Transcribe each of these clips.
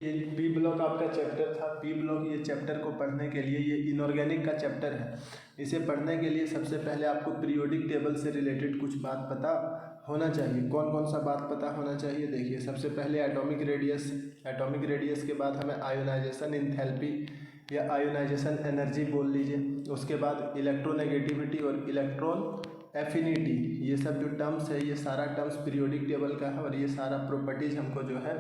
ये P block आपका chapter था। पी ब्लॉक ये चैप्टर को पढ़ने के लिए, ये इनऑर्गेनिक का चैप्टर है। इसे पढ़ने के लिए सबसे पहले आपको पीरियोडिक टेबल से रिलेटेड कुछ बात पता होना चाहिए। कौन कौन सा बात पता होना चाहिए, देखिए। सबसे पहले एटॉमिक रेडियस। एटॉमिक रेडियस के बाद हमें आयोनाइजेशन इंथैल्पी या आयोनाइजेशन एनर्जी बोल लीजिए। उसके बाद इलेक्ट्रोनेगेटिविटी और इलेक्ट्रॉन एफिनिटी, ये सब जो टर्म्स है, ये सारा टर्म्स पीरियोडिक टेबल का है और ये सारा प्रॉपर्टीज हमको जो है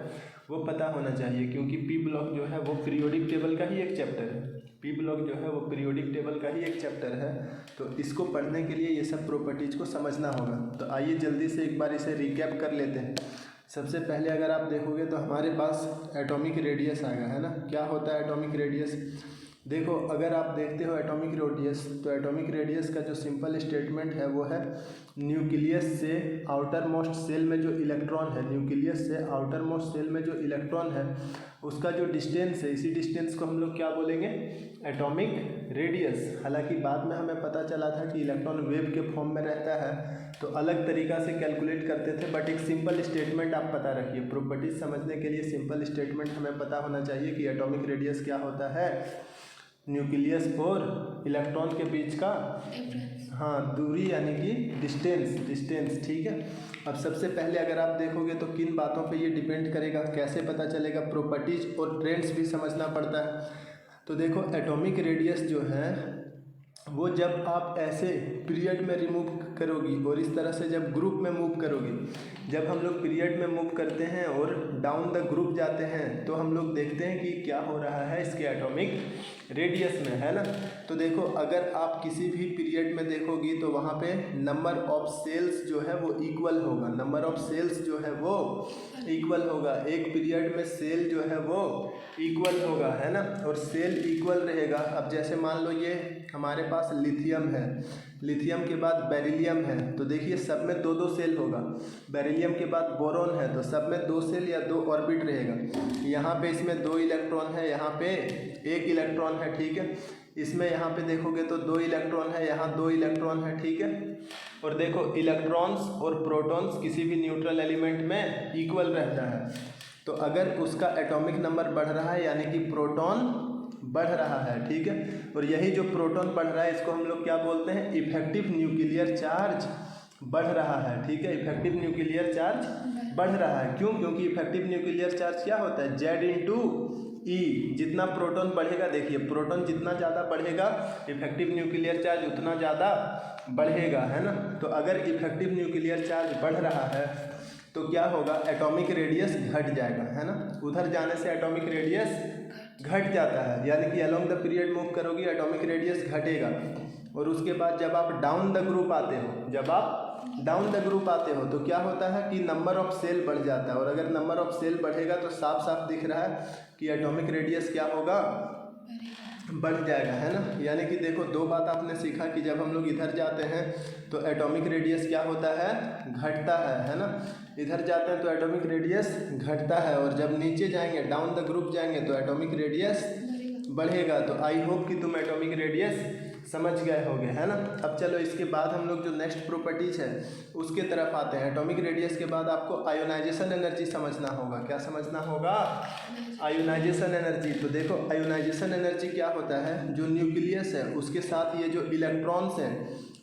वो पता होना चाहिए, क्योंकि पी ब्लॉक जो है वो पीरियोडिक टेबल का ही एक चैप्टर है। पी ब्लॉक जो है वो पीरियोडिक टेबल का ही एक चैप्टर है। तो इसको पढ़ने के लिए ये सब प्रॉपर्टीज को समझना होगा। तो आइए जल्दी से एक बार इसे रिकैप कर लेते हैं। सबसे पहले अगर आप देखोगे तो हमारे पास एटॉमिक रेडियस आएगा, है ना। क्या होता है एटॉमिक रेडियस? देखो, अगर आप देखते हो एटॉमिक रेडियस, तो एटॉमिक रेडियस का जो सिंपल स्टेटमेंट है वो है न्यूक्लियस से आउटर मोस्ट सेल में जो इलेक्ट्रॉन है, न्यूक्लियस से आउटर मोस्ट सेल में जो इलेक्ट्रॉन है उसका जो डिस्टेंस है, इसी डिस्टेंस को हम लोग क्या बोलेंगे? Atomic radius. हालांकि बाद में हमें पता चला था कि इलेक्ट्रॉन वेव के फॉर्म में रहता है तो अलग तरीका से कैलकुलेट करते थे, बट एक सिंपल स्टेटमेंट आप पता रखिए। प्रॉपर्टीज समझने के लिए सिंपल स्टेटमेंट हमें पता होना चाहिए कि एटॉमिक रेडियस क्या होता है। न्यूक्लियस और इलेक्ट्रॉन के बीच का दूरी, यानी कि डिस्टेंस, ठीक है। अब सबसे पहले अगर आप देखोगे तो किन बातों पे ये डिपेंड करेगा, कैसे पता चलेगा? प्रॉपर्टीज और ट्रेंड्स भी समझना पड़ता है। तो देखो, एटॉमिक रेडियस जो है वो जब आप ऐसे पीरियड में रिमूव करोगी और इस तरह से जब ग्रुप में मूव करोगी, जब हम लोग पीरियड में मूव करते हैं और डाउन द ग्रुप जाते हैं तो हम लोग देखते हैं कि क्या हो रहा है इसके एटॉमिक रेडियस में, है ना। तो देखो, अगर आप किसी भी पीरियड में देखोगी तो वहाँ पे नंबर ऑफ सेल्स जो है वो इक्वल होगा। नंबर ऑफ सेल्स जो है वो इक्वल होगा। एक पीरियड में सेल जो है वो इक्वल होगा, है ना। और सेल इक्वल रहेगा। अब जैसे मान लो ये हमारे पास लिथियम है, लिथियम के बाद बेरिलियम है, तो देखिए सब में दो दो सेल होगा। बेरिलियम के बाद बोरॉन है तो सब में दो सेल या दो ऑर्बिट रहेगा। यहाँ पे इसमें दो इलेक्ट्रॉन है, यहाँ पे एक इलेक्ट्रॉन है, ठीक है। इसमें यहाँ पे देखोगे तो दो इलेक्ट्रॉन है, यहाँ दो इलेक्ट्रॉन है, ठीक है। और देखो, इलेक्ट्रॉन्स और प्रोटॉन्स किसी भी न्यूट्रल एलिमेंट में इक्वल रहता है। तो अगर उसका एटॉमिक नंबर बढ़ रहा है यानी कि प्रोटॉन बढ़ रहा है, ठीक है। और यही जो प्रोटॉन बढ़ रहा है इसको हम लोग क्या बोलते हैं? इफेक्टिव न्यूक्लियर चार्ज बढ़ रहा है, ठीक है। इफेक्टिव न्यूक्लियर चार्ज बढ़ रहा है। क्यों? क्योंकि इफेक्टिव न्यूक्लियर चार्ज क्या होता है? Z/E। जितना प्रोटॉन बढ़ेगा, देखिए प्रोटॉन जितना ज़्यादा बढ़ेगा इफेक्टिव न्यूक्लियर चार्ज उतना ज़्यादा बढ़ेगा, है ना। तो अगर इफेक्टिव न्यूक्लियर चार्ज बढ़ रहा है तो क्या होगा? एटॉमिक रेडियस घट जाएगा, है ना। उधर जाने से एटॉमिक रेडियस घट जाता है, यानी कि अलोंग द पीरियड मूव करोगी एटॉमिक रेडियस घटेगा। और उसके बाद जब आप डाउन द ग्रुप आते हो, जब आप डाउन द ग्रुप आते हो तो क्या होता है कि नंबर ऑफ सेल बढ़ जाता है। और अगर नंबर ऑफ सेल बढ़ेगा तो साफ साफ दिख रहा है कि एटॉमिक रेडियस क्या होगा? बढ़ जाएगा, है ना। यानी कि देखो, दो बात आपने सीखा कि जब हम लोग इधर जाते हैं तो एटॉमिक रेडियस क्या होता है? घटता है ना। इधर जाते हैं तो एटॉमिक रेडियस घटता है, और जब नीचे जाएंगे, डाउन द ग्रुप जाएंगे तो एटॉमिक रेडियस बढ़ेगा। तो आई होप कि तुम एटॉमिक रेडियस समझ गए होगे, है ना। अब चलो, इसके बाद हम लोग जो नेक्स्ट प्रॉपर्टीज है उसके तरफ आते हैं। एटॉमिक रेडियस के बाद आपको आयोनाइजेशन एनर्जी समझना होगा। क्या समझना होगा? Ionisation energy. तो देखो, आयोनाइजेशन एनर्जी क्या होता है? जो न्यूक्लियस है उसके साथ ये जो इलेक्ट्रॉन्स हैं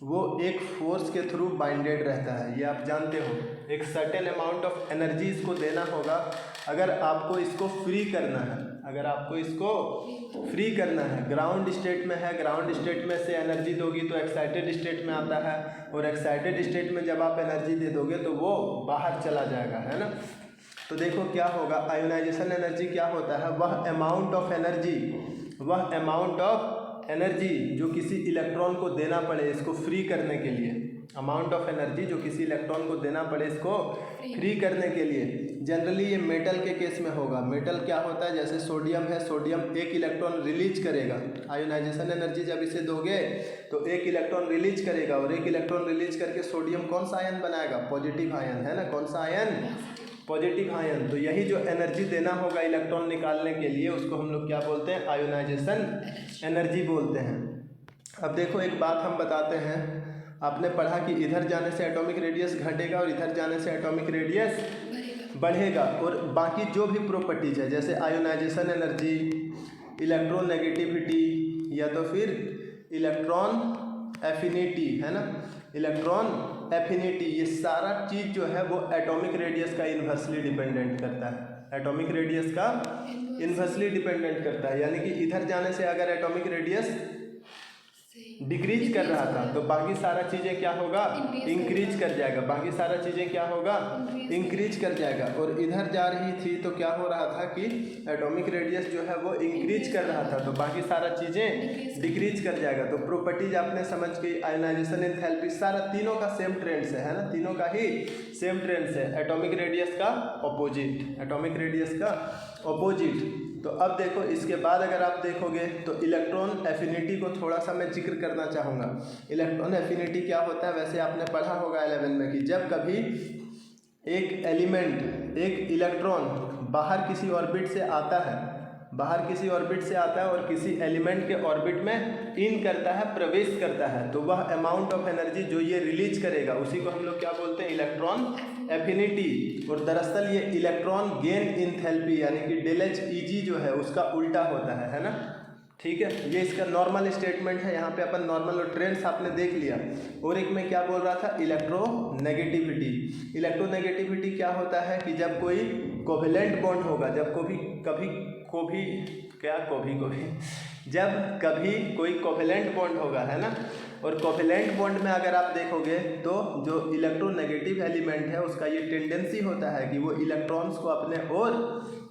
वो एक फोर्स के थ्रू बाइंडेड रहता है, ये आप जानते हो। एक सर्टेन अमाउंट ऑफ एनर्जी इसको देना होगा। अगर आपको इसको फ्री करना है, अगर आपको इसको फ्री करना है, ग्राउंड स्टेट में है, ग्राउंड स्टेट में से एनर्जी दोगी तो एक्साइटेड स्टेट में आता है, और एक्साइटेड स्टेट में जब आप एनर्जी दे दोगे तो वो बाहर चला जाएगा, है ना। तो देखो क्या होगा, आयोनाइजेशन एनर्जी क्या होता है? वह अमाउंट ऑफ एनर्जी, वह अमाउंट ऑफ एनर्जी जो किसी इलेक्ट्रॉन को देना पड़े इसको फ्री करने के लिए, अमाउंट ऑफ एनर्जी जो किसी इलेक्ट्रॉन को देना पड़े इसको फ्री करने के लिए। जनरली ये मेटल के केस में होगा। मेटल क्या होता है? जैसे सोडियम है, सोडियम एक इलेक्ट्रॉन रिलीज करेगा। आयोनाइजेशन एनर्जी जब इसे दोगे तो एक इलेक्ट्रॉन रिलीज करेगा, और एक इलेक्ट्रॉन रिलीज करके सोडियम कौन सा आयन बनाएगा? पॉजिटिव आयन, है ना। कौन सा आयन? Positive ion. तो यही जो एनर्जी देना होगा इलेक्ट्रॉन निकालने के लिए उसको हम लोग क्या बोलते हैं? आयोनाइजेशन एनर्जी बोलते हैं। अब देखो, एक बात हम बताते हैं। आपने पढ़ा कि इधर जाने से एटॉमिक रेडियस घटेगा और इधर जाने से एटॉमिक रेडियस बढ़ेगा। और बाकी जो भी प्रॉपर्टीज है जैसे आयोनाइजेशन एनर्जी, इलेक्ट्रोनेगेटिविटी या तो फिर इलेक्ट्रॉन एफिनिटी, है ना, इलेक्ट्रॉन एफिनिटी, ये सारा चीज़ जो है वो एटॉमिक रेडियस का इन्वर्सली डिपेंडेंट करता है। एटॉमिक रेडियस का इन्वर्सली डिपेंडेंट करता है, यानी कि इधर जाने से अगर एटॉमिक रेडियस डिक्रीज कर रहा था तो बाकी सारा चीज़ें क्या होगा, इंक्रीज कर जाएगा। बाकी सारा चीज़ें क्या होगा, इंक्रीज कर जाएगा। और इधर जा रही थी तो क्या हो रहा था कि एटॉमिक रेडियस जो है वो इंक्रीज कर रहा था तो बाकी सारा चीज़ें डिक्रीज कर जाएगा। तो प्रॉपर्टीज आपने समझ गई, आयोनाइजेशन, एंथैल्पी, सारा तीनों का सेम ट्रेंड से है ना, तीनों का ही सेम ट्रेंड से। एटॉमिक रेडियस का ऑपोजिट, एटॉमिक रेडियस का ऑपोजिट। तो अब देखो इसके बाद अगर आप देखोगे तो इलेक्ट्रॉन एफिनिटी को थोड़ा सा मैं जिक्र करना चाहूँगा। इलेक्ट्रॉन एफिनिटी क्या होता है, वैसे आपने पढ़ा होगा 11 में कि जब कभी एक एलिमेंट, एक इलेक्ट्रॉन बाहर किसी ऑर्बिट से आता है, बाहर किसी ऑर्बिट से आता है और किसी एलिमेंट के ऑर्बिट में इन करता है, प्रवेश करता है, तो वह अमाउंट ऑफ एनर्जी जो ये रिलीज करेगा उसी को हम लोग क्या बोलते हैं, इलेक्ट्रॉन एफिनिटी। और दरअसल ये इलेक्ट्रॉन गेन इंथैल्पी यानी कि ΔHEG जो है उसका उल्टा होता है ना, ठीक है। ये इसका नॉर्मल स्टेटमेंट है, यहाँ पे अपन नॉर्मल और ट्रेंड्स आपने देख लिया। और एक मैं क्या बोल रहा था, इलेक्ट्रोनेगेटिविटी। इलेक्ट्रोनेगेटिविटी क्या होता है कि जब कोई कोवेलेंट बॉन्ड होगा, जब जब कभी कोई कोवेलेंट बॉन्ड होगा, है ना, और कोवेलेंट बॉन्ड में अगर आप देखोगे तो जो इलेक्ट्रोनेगेटिव एलिमेंट है उसका ये टेंडेंसी होता है कि वो इलेक्ट्रॉन्स को अपने ओर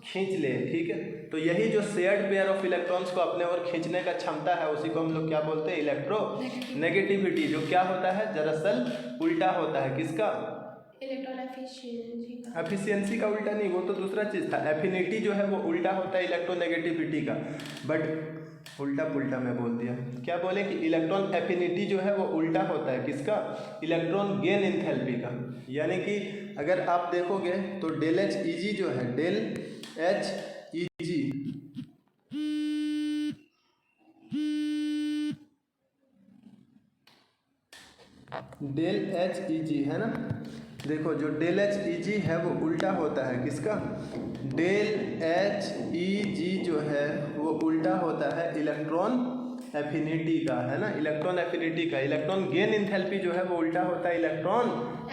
खींच ले, ठीक है। तो यही जो शेयर्ड पेयर ऑफ इलेक्ट्रॉन्स को अपने ओर खींचने का क्षमता है उसी को हम लोग क्या बोलते हैं, इलेक्ट्रोनेगेटिविटी, जो क्या होता है दरअसल उल्टा होता है किसका, इलेक्ट्रॉन एफिशिएंसी का। एफिशिएंसी का उल्टा नहीं, वो तो दूसरा चीज़ था। एफिनिटी जो है वो उल्टा होता है इलेक्ट्रोनेगेटिविटी का, बट उल्टा पुल्टा मैं बोल दिया। क्या बोले कि इलेक्ट्रॉन एफिनिटी जो है वो उल्टा होता है किसका, इलेक्ट्रॉन गेन एंथैल्पी का। यानी कि अगर आप देखोगे तो ΔHEG जो है, ΔHEG है ना, देखो जो ΔHEG है वो उल्टा होता है किसका, ΔHEG जो है वो उल्टा होता है इलेक्ट्रॉन एफिनिटी का, है ना, इलेक्ट्रॉन एफिनिटी का। इलेक्ट्रॉन गेन एंथैल्पी जो है वो उल्टा होता है इलेक्ट्रॉन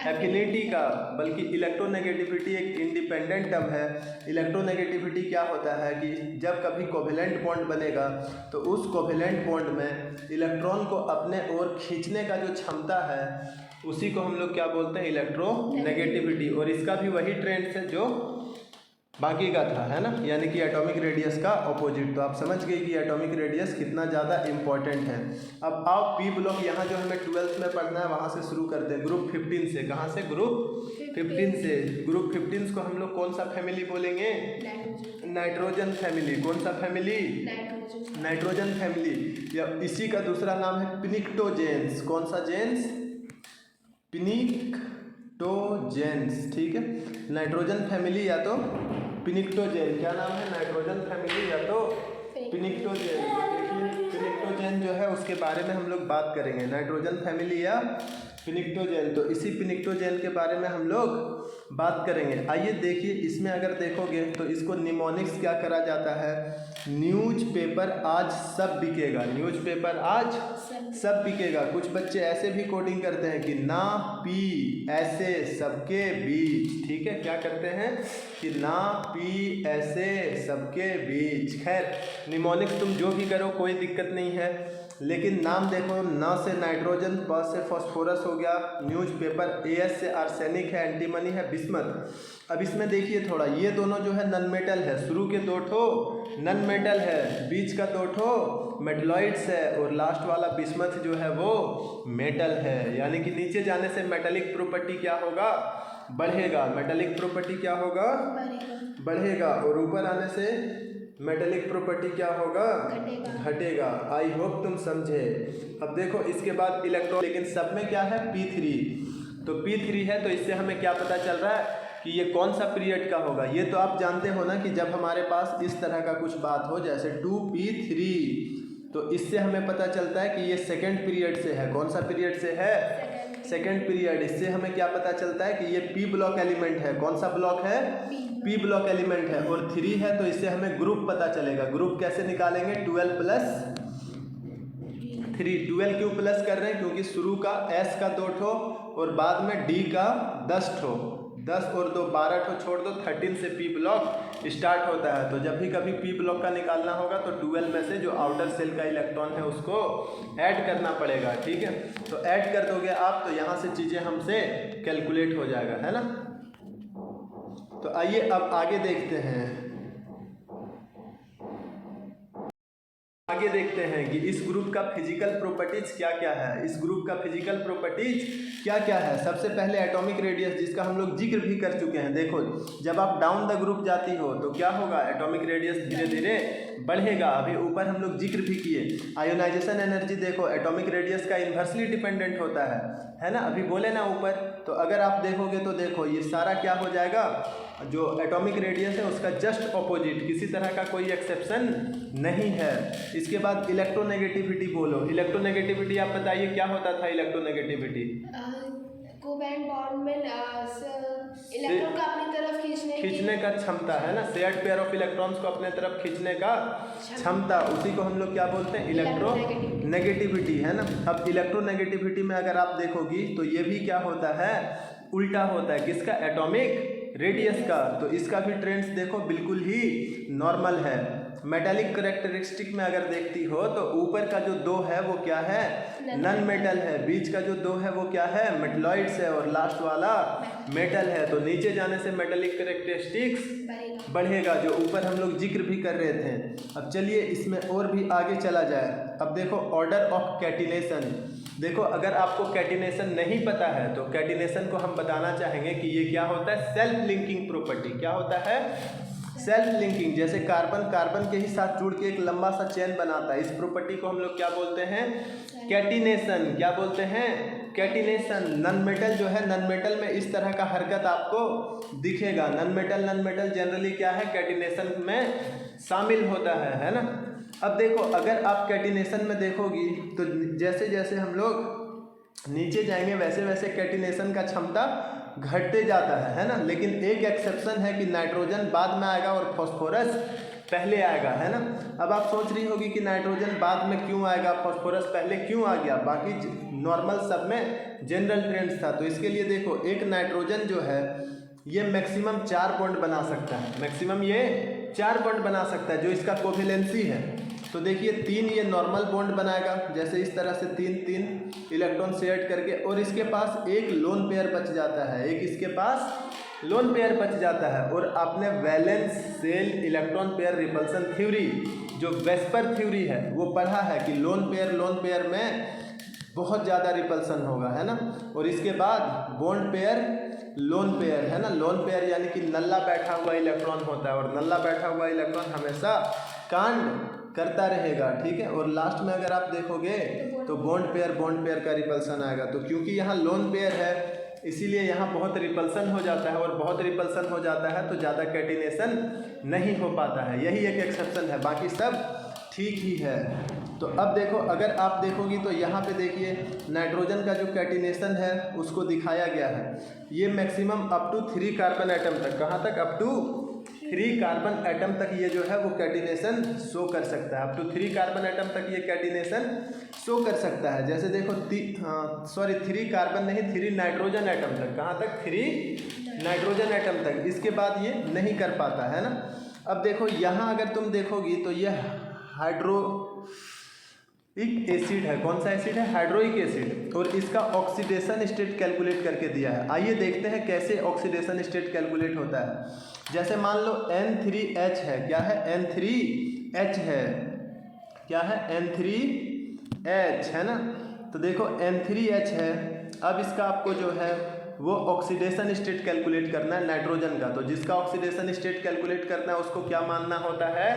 एफिनिटी का। बल्कि इलेक्ट्रोनेगेटिविटी एक इंडिपेंडेंट टर्म है। इलेक्ट्रोनेगेटिविटी क्या होता है कि जब कभी कोवेलेंट बॉन्ड बनेगा तो उस कोवेलेंट बॉन्ड में इलेक्ट्रॉन को अपने ओर खींचने का जो क्षमता है उसी को हम लोग क्या बोलते हैं, इलेक्ट्रोनेगेटिविटी। और इसका भी वही ट्रेंड है जो बाकी का था, है ना, यानी कि एटॉमिक रेडियस का ऑपोजिट। तो आप समझ गए कि एटॉमिक रेडियस कितना ज़्यादा इंपॉर्टेंट है। अब आओ पी ब्लॉक, यहाँ जो हमें 12th में पढ़ना है वहाँ से शुरू करते हैं, ग्रुप 15 से। कहाँ से, ग्रुप 15 से। ग्रुप 15 को हम लोग कौन सा फैमिली बोलेंगे, नाइट्रोजन फैमिली। कौन सा फैमिली, नाइट्रोजन फैमिली, या इसी का दूसरा नाम है पिनिक्टोजेंस। कौन सा जेंस, पिनिक्टोजेंस, ठीक है। नाइट्रोजन फैमिली या तो पिनिक्टोजेन, क्या नाम है, नाइट्रोजन फैमिली या तो पिनिक्टोजेन। देखिए पिनिक्टोजेन जो है उसके बारे में हम लोग बात करेंगे, नाइट्रोजन फैमिली या पिनिक्टोजेन। तो इसी पिनिक्टोजेन के बारे में हम लोग बात करेंगे। आइए देखिए, इसमें अगर देखोगे तो इसको निमोनिक्स क्या करा जाता है, न्यूज़पेपर आज सब बिकेगा, न्यूज़पेपर आज सब बिकेगा। कुछ बच्चे ऐसे भी कोडिंग करते हैं कि ना पी ऐसे सबके बीच, ठीक है, क्या करते हैं कि ना पी ऐसे सबके बीच। खैर निमोनिक्स तुम जो भी करो कोई दिक्कत नहीं है, लेकिन नाम देखो, न से नाइट्रोजन, प से फॉस्फोरस हो गया, न्यूज़पेपर, एस से आर्सेनिक है, एंटीमनी है, बिस्मथ। अब इसमें देखिए थोड़ा, ये दोनों जो है नन मेटल है, शुरू के 2 ठो नन मेटल है, बीच का 2 ठो मेटलॉइड्स है, और लास्ट वाला बिस्मथ जो है वो मेटल है। यानी कि नीचे जाने से मेटेलिक प्रॉपर्टी क्या होगा, बढ़ेगा। मेटेलिक प्रॉपर्टी क्या होगा, बढ़ेगा। और ऊपर आने से मेटेलिक प्रॉपर्टी क्या होगा, घटेगा। आई होप तुम समझे। अब देखो इसके बाद इलेक्ट्रॉन, लेकिन सब में क्या है, P3। तो P3 है तो इससे हमें क्या पता चल रहा है कि ये कौन सा पीरियड का होगा। ये तो आप जानते हो ना कि जब हमारे पास इस तरह का कुछ बात हो जैसे 2P3, तो इससे हमें पता चलता है कि ये सेकेंड पीरियड से है। कौन सा पीरियड से है, सेकेंड पीरियड। इससे हमें क्या पता चलता है कि ये पी ब्लॉक एलिमेंट है। कौन सा ब्लॉक है? पी ब्लॉक एलिमेंट है। और 3 है तो इससे हमें ग्रुप पता चलेगा। ग्रुप कैसे निकालेंगे? 12 + 3। 12 क्यों प्लस कर रहे हैं? क्योंकि शुरू का S का 2 ठो और बाद में D का 10 ठो। 10 और 2 12 ठो छोड़ दो, 13 से पी ब्लॉक स्टार्ट होता है। तो जब भी कभी पी ब्लॉक का निकालना होगा तो 12 में से जो आउटर सेल का इलेक्ट्रॉन है उसको ऐड करना पड़ेगा। ठीक है, तो ऐड कर दोगे आप तो यहाँ से चीज़ें हमसे कैलकुलेट हो जाएगा, है ना। तो आइए अब आगे देखते हैं। आगे देखते हैं कि इस ग्रुप का फिजिकल प्रॉपर्टीज क्या क्या है। इस ग्रुप का फिजिकल प्रॉपर्टीज क्या क्या है। सबसे पहले एटॉमिक रेडियस, जिसका हम लोग जिक्र भी कर चुके हैं। देखो जब आप डाउन द ग्रुप जाती हो तो क्या होगा? एटॉमिक रेडियस धीरे धीरे बढ़ेगा। अभी ऊपर हम लोग जिक्र भी किए। आयोनाइजेशन एनर्जी देखो एटॉमिक रेडियस का इन्वर्सली डिपेंडेंट होता है ना। अभी बोले ना ऊपर, तो अगर आप देखोगे तो देखो ये सारा क्या हो जाएगा, जो एटॉमिक रेडियस है उसका जस्ट ऑपोजिट, किसी तरह का कोई एक्सेप्शन नहीं है। इसके बाद इलेक्ट्रोनेगेटिविटी बोलो। इलेक्ट्रोनेगेटिविटी आप बताइए क्या होता था इलेक्ट्रोनेगेटिविटी? कोवैलेंट बॉन्ड में इलेक्ट्रॉन का अपनी तरफ खींचने का क्षमता है ना। शेयर्ड पेयर ऑफ इलेक्ट्रॉन्स को अपने तरफ खींचने का क्षमता, उसी को हम लोग क्या बोलते हैं? इलेक्ट्रोनेगेटिविटी, है ना। अब इलेक्ट्रोनेगेटिविटी में अगर आप देखोगी तो ये भी क्या होता है? उल्टा होता है। किसका? एटॉमिक रेडियस का। तो इसका भी ट्रेंड्स देखो बिल्कुल ही नॉर्मल है। मेटालिक करेक्टरिस्टिक में अगर देखती हो तो ऊपर का जो 2 है वो क्या है? नॉन मेटल है। बीच का जो 2 है वो क्या है? मेटलॉइड्स है। और लास्ट वाला मेटल है। तो नीचे जाने से मेटालिक करेक्टरिस्टिक्स बढ़ेगा, जो ऊपर हम लोग जिक्र भी कर रहे थे। अब चलिए इसमें और भी आगे चला जाए। अब देखो ऑर्डर ऑफ कैटिनेशन। देखो अगर आपको कैटिनेशन नहीं पता है तो कैटिनेशन को हम बताना चाहेंगे कि ये क्या होता है? Self linking property. क्या होता है? Self linking. जैसे कार्बन कार्बन के ही साथ जुड़ के एक लंबा सा चेन बनाता है। इस प्रॉपर्टी को हम लोग क्या बोलते हैं? कैटिनेशन। क्या बोलते हैं? कैटिनेशन। नॉन मेटल जो है, नॉन मेटल में इस तरह का हरकत आपको दिखेगा। नॉन मेटल जनरली क्या है? कैटिनेशन में शामिल होता है ना। अब देखो अगर आप कैटिनेशन में देखोगी तो जैसे जैसे हम लोग नीचे जाएंगे वैसे वैसे कैटिनेशन का क्षमता घटते जाता है ना। लेकिन एक एक्सेप्शन है कि नाइट्रोजन बाद में आएगा और फास्फोरस पहले आएगा, है ना। अब आप सोच रही होगी कि नाइट्रोजन बाद में क्यों आएगा, फास्फोरस पहले क्यों आ गया? बाकी नॉर्मल सब में जनरल ट्रेंड्स था। तो इसके लिए देखो एक नाइट्रोजन जो है ये मैक्सिमम 4 बॉन्ड बना सकता है। मैक्सिमम ये 4 बॉन्ड बना सकता है जो इसका कोवेलेंसी है। तो देखिए 3 ये नॉर्मल बॉन्ड बनाएगा, जैसे इस तरह से 3 इलेक्ट्रॉन शेयर करके, और इसके पास एक लोन पेयर बच जाता है। एक इसके पास लोन पेयर बच जाता है। और आपने valence shell electron pair repulsion theory, जो वेस्पर थ्योरी है, वो पढ़ा है कि लोन पेयर में बहुत ज़्यादा रिपल्सन होगा, है ना। और इसके बाद बॉन्ड पेयर लोन पेयर, है ना। लोन पेयर यानी कि नल्ला बैठा हुआ इलेक्ट्रॉन होता है, और नल्ला बैठा हुआ इलेक्ट्रॉन हमेशा कांड करता रहेगा, ठीक है। और लास्ट में अगर आप देखोगे तो बॉन्ड पेयर का रिपल्सन आएगा। तो क्योंकि यहाँ लोन पेयर है इसीलिए यहाँ बहुत रिपल्सन हो जाता है, और बहुत रिपल्सन हो जाता है तो ज़्यादा कैटिनेशन नहीं हो पाता है। यही एक एक्सेप्शन है, बाकी सब ठीक ही है। तो अब देखो अगर आप देखोगी तो यहाँ पे देखिए नाइट्रोजन का जो कैटिनेशन है उसको दिखाया गया है। ये maximum up to 3 carbon atom तक, कहाँ तक? अप टू 3 कार्बन एटम तक ये जो है वो कैटिनेशन शो कर सकता है। अप टू 3 कार्बन एटम तक ये कैटिनेशन शो कर सकता है। जैसे देखो 3 कार्बन नहीं, 3 नाइट्रोजन एटम तक। कहाँ तक? 3 नाइट्रोजन एटम तक। इसके बाद ये नहीं कर पाता, है ना। अब देखो यहाँ अगर तुम देखोगी तो ये हाइड्रोइक एसिड है। कौन सा एसिड है? हाइड्रोइक एसिड। और इसका ऑक्सीडेशन स्टेट कैलकुलेट करके दिया है। आइए देखते हैं कैसे ऑक्सीडेशन स्टेट कैलकुलेट होता है। जैसे मान लो N3H है। क्या है? N3H है। क्या है? N3H, है ना। तो देखो N3H है। अब इसका आपको जो है वो ऑक्सीडेशन स्टेट कैलकुलेट करना है नाइट्रोजन का। तो जिसका ऑक्सीडेशन स्टेट कैलकुलेट करना है उसको क्या मानना होता है?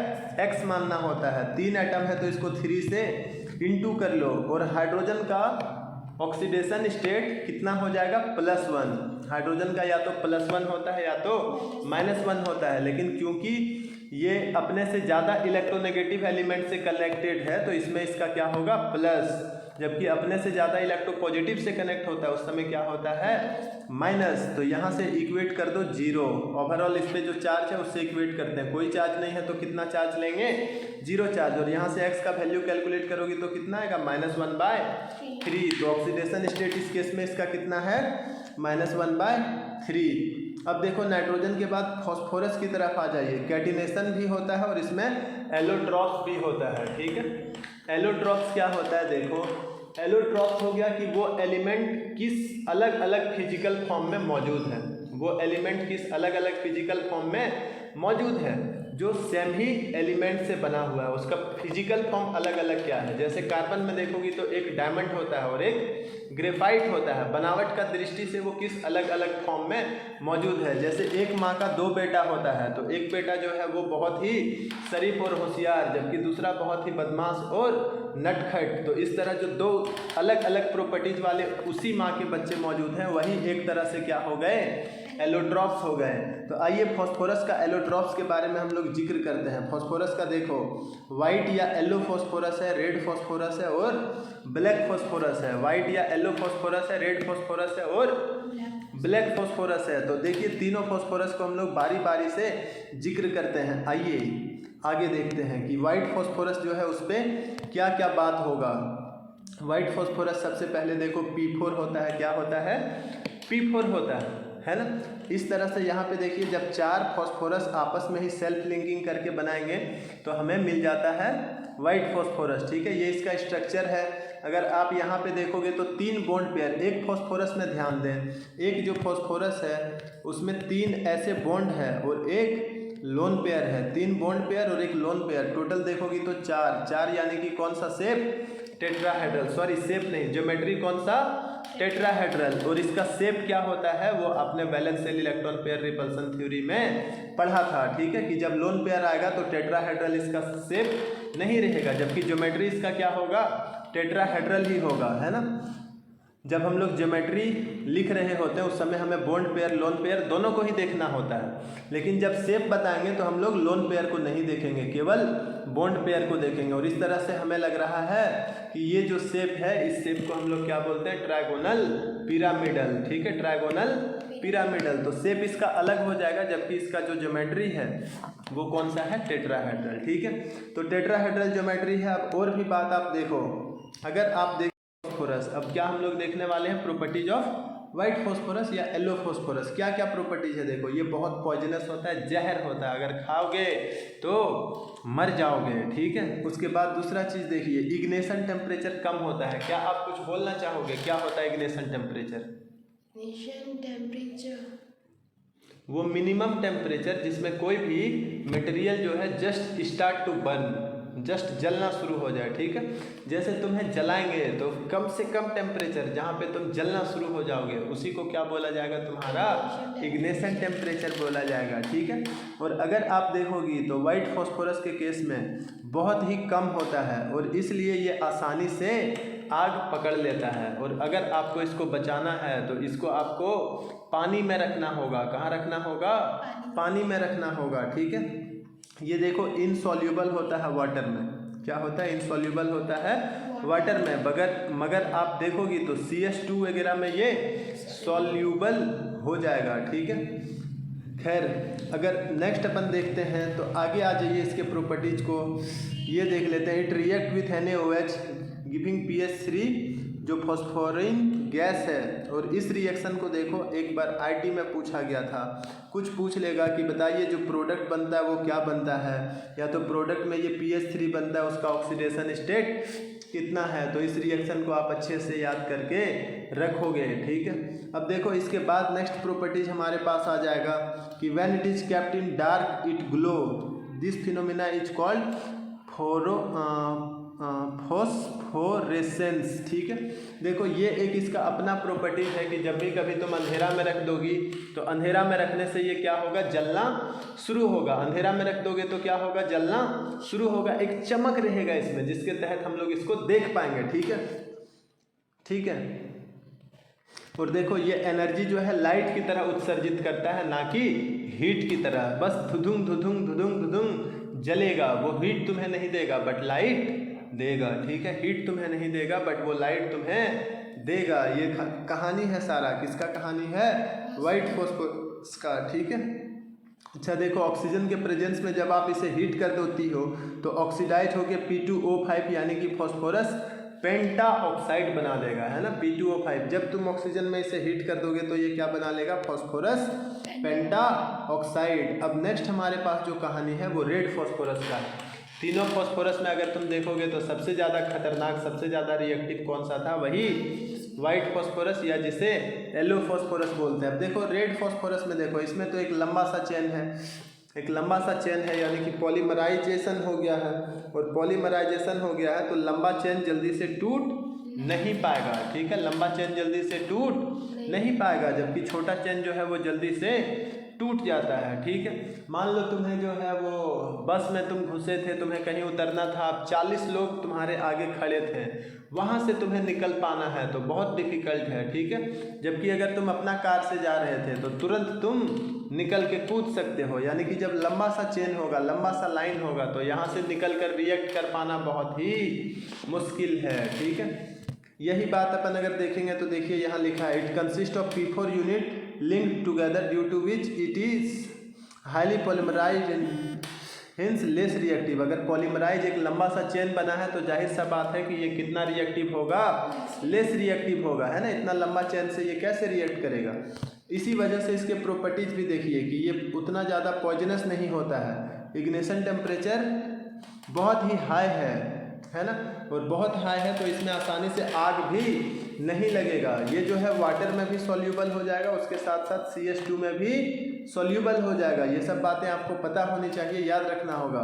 X मानना होता है। 3 एटम है तो इसको 3 से इंटू कर लो। और हाइड्रोजन का ऑक्सीडेशन स्टेट कितना हो जाएगा? +1। हाइड्रोजन का या तो +1 होता है या तो -1 होता है। लेकिन क्योंकि ये अपने से ज़्यादा इलेक्ट्रोनेगेटिव एलिमेंट से कनेक्टेड है तो इसमें इसका क्या होगा? प्लस। जबकि अपने से ज़्यादा इलेक्ट्रोपॉजिटिव से कनेक्ट होता है उस समय क्या होता है माइनस। तो यहाँ से इक्वेट कर दो 0, ओवरऑल इस पर जो चार्ज है उससे इक्वेट करते हैं। कोई चार्ज नहीं है तो कितना चार्ज लेंगे 0 चार्ज, और यहाँ से x का वैल्यू कैलकुलेट करोगी तो कितना आएगा -1/3। तो ऑक्सीडेशन स्टेट इस केस में इसका कितना है -1/3। अब देखो नाइट्रोजन के बाद फॉस्फोरस की तरफ आ जाइए। कैटिनेशन भी होता है और इसमें एलोट्रॉप्स भी होता है, ठीक है। एलोट्रॉप्स क्या होता है, देखो एलोट्रॉप्स हो गया कि वो एलिमेंट किस अलग अलग फिजिकल फॉर्म में मौजूद है, वो एलिमेंट किस अलग अलग फिजिकल फॉर्म में मौजूद है जो सेम ही एलिमेंट से बना हुआ है, उसका फिजिकल फॉर्म अलग अलग क्या है। जैसे कार्बन में देखोगी तो एक डायमंड होता है और एक ग्रेफाइट होता है। बनावट का दृष्टि से वो किस अलग अलग फॉर्म में मौजूद है। जैसे एक माँ का 2 बेटा होता है तो एक बेटा जो है वो बहुत ही शरीफ और होशियार, जबकि दूसरा बहुत ही बदमाश और नटखट। तो इस तरह जो 2 अलग अलग प्रॉपर्टीज वाले उसी माँ के बच्चे मौजूद हैं, वही एक तरह से क्या हो गए एलोट्रॉप्स हो गए। तो आइए फॉस्फोरस का एलोट्रॉप्स के बारे में हम लोग जिक्र करते हैं। फॉस्फोरस का देखो वाइट या येलो फॉस्फोरस है, रेड फॉस्फोरस है और ब्लैक फॉस्फोरस है। वाइट या येलो फॉस्फोरस है, रेड फॉस्फोरस है और ब्लैक फॉस्फोरस है। तो देखिए तीनों फॉस्फोरस को हम लोग बारी बारी से जिक्र करते हैं। आइए आगे देखते हैं कि वाइट फॉस्फोरस जो है उस पर क्या क्या बात होगा। वाइट फॉस्फोरस सबसे पहले देखो P4 होता है। क्या होता है P4 होता है ना। इस तरह से यहाँ पे देखिए जब 4 फॉस्फोरस आपस में ही सेल्फ लिंकिंग करके बनाएंगे तो हमें मिल जाता है वाइट फॉस्फोरस, ठीक है। ये इसका स्ट्रक्चर है। अगर आप यहाँ पे देखोगे तो 3 बॉन्ड पेयर, एक फॉस्फोरस में ध्यान दें, एक जो फॉस्फोरस है उसमें 3 ऐसे बॉन्ड है और एक लोन पेयर है। 3 बॉन्ड पेयर और एक लोन पेयर, टोटल देखोगी तो 4 यानी कि कौन सा शेप टेट्राहेड्रल, सॉरी शेप नहीं, ज्योमेट्री कौन सा टेट्राहेड्रल। और इसका शेप क्या होता है वो आपने valence shell electron pair repulsion theory में पढ़ा था, ठीक है, कि जब लोन पेयर आएगा तो टेट्राहेड्रल इसका शेप नहीं रहेगा, जबकि ज्योमेट्री इसका क्या होगा टेट्राहेड्रल ही होगा, है ना। जब हम लोग ज्योमेट्री लिख रहे होते हैं उस समय हमें बॉन्ड पेयर लोन पेयर दोनों को ही देखना होता है, लेकिन जब शेप बताएंगे तो हम लोग लोन पेयर को नहीं देखेंगे, केवल बॉन्ड पेयर को देखेंगे। और इस तरह से हमें लग रहा है कि ये जो शेप है इस शेप को हम लोग क्या बोलते हैं ट्रायगोनल पिरामिडल, ठीक है, ट्रायगोनल पिरामिडल। तो शेप इसका अलग हो जाएगा, जबकि इसका जो ज्योमेट्री है वो कौन सा है टेट्राहेड्रल, ठीक है। तो टेट्राहेड्रल ज्योमेट्री है। अब और भी बात आप देखो, अगर आप फॉस्फोरस, अब क्या हम लोग देखने वाले हैं प्रॉपर्टीज ऑफ वाइट फॉस्फोरस या येलो फॉस्फोरस। क्या क्या प्रॉपर्टीज है देखो, ये बहुत पॉइजनस होता है, जहर होता है, अगर खाओगे तो मर जाओगे, ठीक है। उसके बाद दूसरा चीज देखिए इग्निशन टेम्परेचर कम होता है। क्या आप कुछ बोलना चाहोगे, क्या होता है इग्निशन टेम्परेचर? वो मिनिमम टेम्परेचर जिसमें कोई भी मटेरियल जो है just start to burn, just जलना शुरू हो जाए, ठीक है। जैसे तुम्हें जलाएंगे तो कम से कम टेम्परेचर जहाँ पे तुम जलना शुरू हो जाओगे उसी को क्या बोला जाएगा, तुम्हारा इग्निशन टेम्परेचर बोला जाएगा, ठीक है। और अगर आप देखोगी तो वाइट फॉस्फोरस के केस में बहुत ही कम होता है और इसलिए ये आसानी से आग पकड़ लेता है। और अगर आपको इसको बचाना है तो इसको आपको पानी में रखना होगा। कहाँ रखना होगा? पानी में रखना होगा, ठीक है। ये देखो इनसॉल्यूबल होता है वाटर में। क्या होता है? इनसॉल्यूबल होता है वाटर में। मगर आप देखोगी तो CH2 वगैरह में ये सॉल्यूबल हो जाएगा, ठीक है। खैर अगर नेक्स्ट अपन देखते हैं तो आगे आ जाइए इसके प्रॉपर्टीज को ये देख लेते हैं। It react with NaOH giving pH3 जो फॉस्फोरिन गैस है। और इस रिएक्शन को देखो एक बार IT में पूछा गया था, कुछ पूछ लेगा कि बताइए जो प्रोडक्ट बनता है वो क्या बनता है, या तो प्रोडक्ट में ये pH3 बनता है उसका ऑक्सीडेशन स्टेट कितना है। तो इस रिएक्शन को आप अच्छे से याद करके रखोगे, ठीक है। अब देखो इसके बाद नेक्स्ट प्रॉपर्टीज हमारे पास आ जाएगा कि when it is kept in dark it glow, this phenomena is called phosphorescence, ठीक है। देखो ये एक इसका अपना प्रॉपर्टीज है कि जब भी कभी तुम अंधेरा में रख दोगी तो अंधेरा में रखने से ये क्या होगा, जलना शुरू होगा। अंधेरा में रख दोगे तो क्या होगा, जलना शुरू होगा। एक चमक रहेगा इसमें जिसके तहत हम लोग इसको देख पाएंगे, ठीक है, ठीक है। और देखो ये एनर्जी जो है लाइट की तरह उत्सर्जित करता है, ना कि हीट की तरह। बस धुधुंग धुधुंग धुधुंग धुधुंग जलेगा, वो हीट तुम्हें नहीं देगा बट लाइट देगा, ठीक है। हीट तुम्हें नहीं देगा बट वो लाइट तुम्हें देगा। ये कहानी है सारा, किसका कहानी है? वाइट फॉस्फोरस का, ठीक है। अच्छा देखो, ऑक्सीजन के प्रेजेंस में जब आप इसे हीट कर देती हो तो ऑक्सीडाइज होकर P2O5 यानी कि फॉस्फोरस पेंटा ऑक्साइड बना देगा, है ना, P2O5। जब तुम ऑक्सीजन में इसे हीट कर दोगे तो ये क्या बना लेगा? फॉस्फोरस पेंटा ऑक्साइड। अब नेक्स्ट हमारे पास जो कहानी है वो रेड फॉस्फोरस का है। तीनों फॉस्फोरस में अगर तुम देखोगे तो सबसे ज़्यादा खतरनाक, सबसे ज़्यादा रिएक्टिव कौन सा था? वही वाइट फॉस्फोरस या जिसे येलो फॉस्फोरस बोलते हैं। अब देखो रेड फॉस्फोरस में देखो, इसमें तो एक लंबा सा चेन है, एक लंबा सा चेन है यानी कि पॉलीमराइजेशन हो गया है, और पॉलीमराइजेशन हो गया है तो लंबा चेन जल्दी से टूट नहीं पाएगा, ठीक है। लंबा चेन जल्दी से टूट नहीं पाएगा, जबकि छोटा चेन जो है वो जल्दी से टूट जाता है, ठीक है। मान लो तुम्हें जो है वो बस में तुम घुसे थे, तुम्हें कहीं उतरना था, अब 40 लोग तुम्हारे आगे खड़े थे, वहाँ से तुम्हें निकल पाना है तो बहुत डिफ़िकल्ट है, ठीक है। जबकि अगर तुम अपना कार से जा रहे थे तो तुरंत तुम निकल के कूद सकते हो, यानी कि जब लंबा सा चेन होगा, लंबा सा लाइन होगा तो यहाँ से निकल कर रिएक्ट कर पाना बहुत ही मुश्किल है, ठीक है। यही बात अपन अगर देखेंगे तो देखिए यहाँ लिखा है, it consist of P4 unit linked together due to which it is highly polymerized and hence less reactive। अगर पॉलीमराइज एक लंबा सा चेन बना है तो जाहिर सा बात है कि ये कितना रिएक्टिव होगा? लेस रिएक्टिव होगा, है ना। इतना लंबा चेन से ये कैसे रिएक्ट करेगा? इसी वजह से इसके प्रॉपर्टीज भी देखिए कि ये उतना ज़्यादा पॉइजनस नहीं होता है। इग्निशन टेम्परेचर बहुत ही हाई है ना, और बहुत हाई है तो इसमें आसानी से आग भी नहीं लगेगा। ये जो है वाटर में भी सॉल्यूबल हो जाएगा, उसके साथ साथ CH2 में भी सॉल्यूबल हो जाएगा। ये सब बातें आपको पता होनी चाहिए, याद रखना होगा।